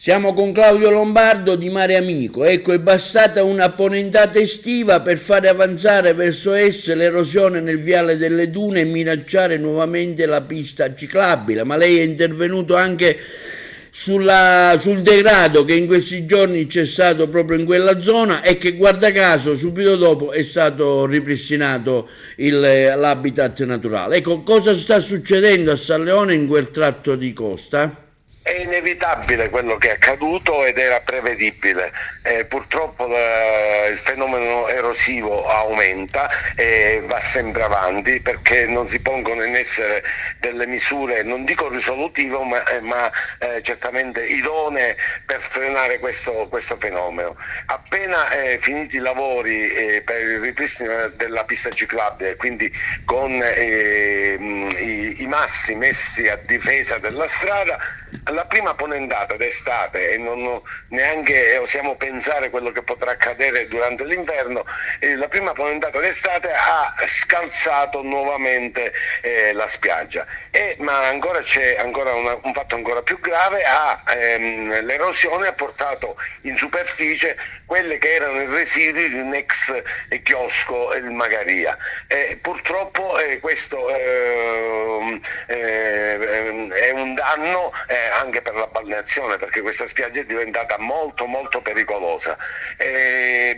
Siamo con Claudio Lombardo di Mare Amico. Ecco, è bastata una ponentata estiva per fare avanzare verso est l'erosione nel viale delle dune e minacciare nuovamente la pista ciclabile. Ma lei è intervenuto anche sul degrado che in questi giorni c'è stato proprio in quella zona e che, guarda caso, subito dopo è stato ripristinato l'habitat naturale. Ecco, cosa sta succedendo a San Leone in quel tratto di costa? È inevitabile quello che è accaduto ed era prevedibile. Purtroppo il fenomeno erosivo aumenta e va sempre avanti perché non si pongono in essere delle misure, non dico risolutive, ma certamente idonee per frenare questo fenomeno. Appena finiti i lavori per il ripristino della pista ciclabile, quindi con i massi messi a difesa della strada, la prima ponentata d'estate, e non neanche osiamo pensare quello che potrà accadere durante l'inverno, la prima ponentata d'estate ha scalzato nuovamente la spiaggia. Ma ancora c'è un fatto ancora più grave: l'erosione ha portato in superficie quelle che erano i residui di un ex chiosco, il Magaria. Purtroppo questo è un danno anche per la balneazione, perché questa spiaggia è diventata molto molto pericolosa.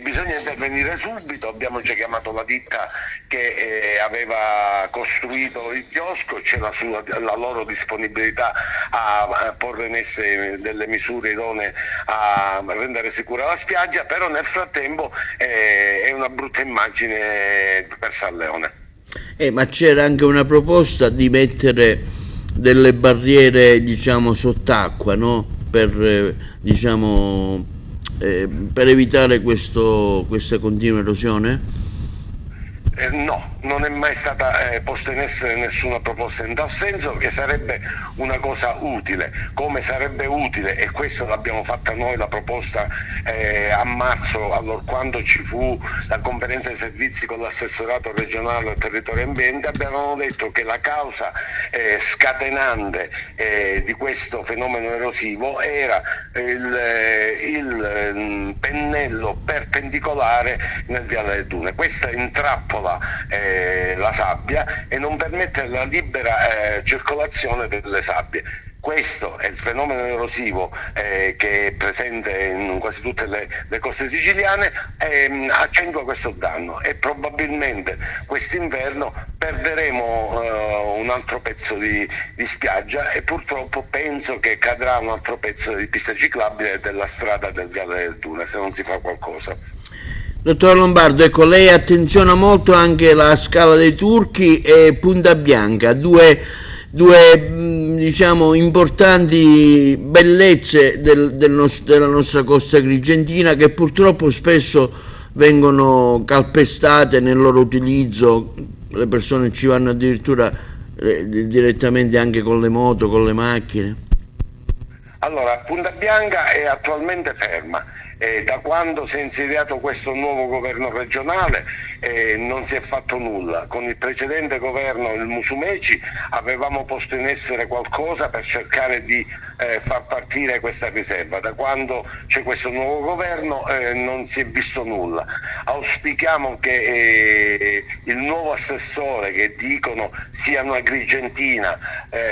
Bisogna intervenire subito. Abbiamo già chiamato la ditta che aveva costruito il chiosco, c'è la loro disponibilità a porre in essere delle misure idonee a rendere sicura la spiaggia, però nel frattempo è una brutta immagine per San Leone. Ma c'era anche una proposta di mettere delle barriere, diciamo, sott'acqua, no? Per evitare questa continua erosione? No, non è mai stata posta in essere nessuna proposta in tal senso, che sarebbe una cosa utile, come sarebbe utile, e questo l'abbiamo fatta noi la proposta a marzo, allora quando ci fu la conferenza dei servizi con l'assessorato regionale al territorio e ambiente. Abbiamo detto che la causa scatenante di questo fenomeno erosivo era il pennello perpendicolare nel viale delle dune. Questa intrappola la sabbia e non permette la libera circolazione delle sabbie. Questo è il fenomeno erosivo che è presente in quasi tutte le coste siciliane, accentua questo danno, e probabilmente quest'inverno perderemo un altro pezzo di spiaggia, e purtroppo penso che cadrà un altro pezzo di pista ciclabile della strada del Viale del Dune, se non si fa qualcosa. Dottor Lombardo, ecco, lei attenziona molto anche la Scala dei Turchi e Punta Bianca, due diciamo importanti bellezze della nostra costa agrigentina, che purtroppo spesso vengono calpestate nel loro utilizzo. Le persone ci vanno addirittura direttamente anche con le moto, con le macchine. Allora, Punta Bianca è attualmente ferma. Da quando si è insediato questo nuovo governo regionale non si è fatto nulla. Con il precedente governo, il Musumeci, avevamo posto in essere qualcosa per cercare di far partire questa riserva. Da quando c'è questo nuovo governo non si è visto nulla. Auspichiamo che il nuovo assessore, che dicono sia una agrigentina,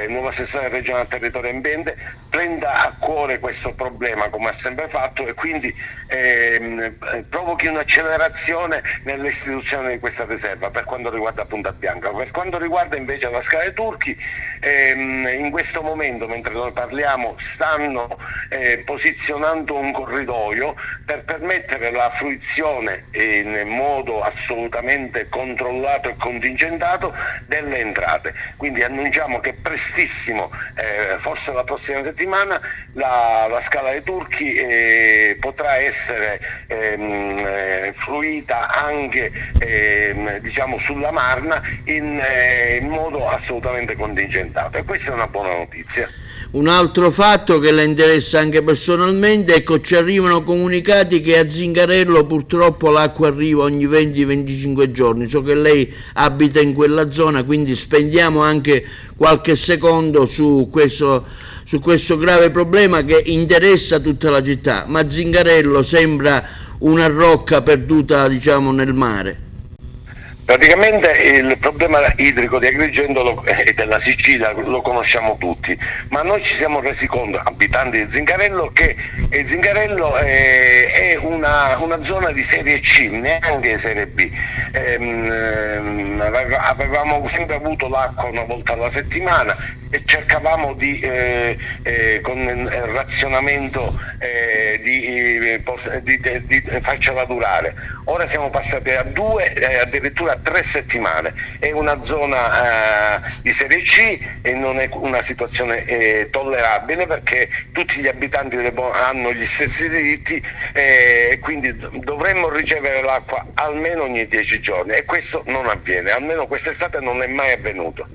il nuovo assessore regionale al territorio e ambiente, prenda a cuore questo problema, come ha sempre fatto, e quindi provochi un'accelerazione nell'istituzione di questa riserva per quanto riguarda Punta Bianca. Per quanto riguarda invece la Scala dei Turchi, in questo momento, mentre noi parliamo, stanno posizionando un corridoio per permettere la fruizione in modo assolutamente controllato e contingentato delle entrate. Quindi annunciamo che prestissimo, forse la prossima settimana, la Scala dei Turchi potrà essere fruita anche diciamo sulla Marna in modo assolutamente contingentato, e questa è una buona notizia. Un altro fatto che le interessa anche personalmente, ecco, ci arrivano comunicati che a Zingarello purtroppo l'acqua arriva ogni 20-25 giorni. So che lei abita in quella zona, quindi spendiamo anche qualche secondo su su questo grave problema che interessa tutta la città, ma Zingarello sembra una rocca perduta, diciamo, nel mare. Praticamente il problema idrico di Agrigento e della Sicilia lo conosciamo tutti, ma noi ci siamo resi conto, abitanti di Zingarello, che Zingarello è una zona di serie C, neanche serie B. Avevamo sempre avuto l'acqua una volta alla settimana e cercavamo con il razionamento di farcela durare. Ora siamo passati a 2, addirittura 3 settimane. È una zona di serie C e non è una situazione tollerabile, perché tutti gli abitanti hanno gli stessi diritti e quindi dovremmo ricevere l'acqua almeno ogni 10 giorni, e questo non avviene, almeno quest'estate non è mai avvenuto.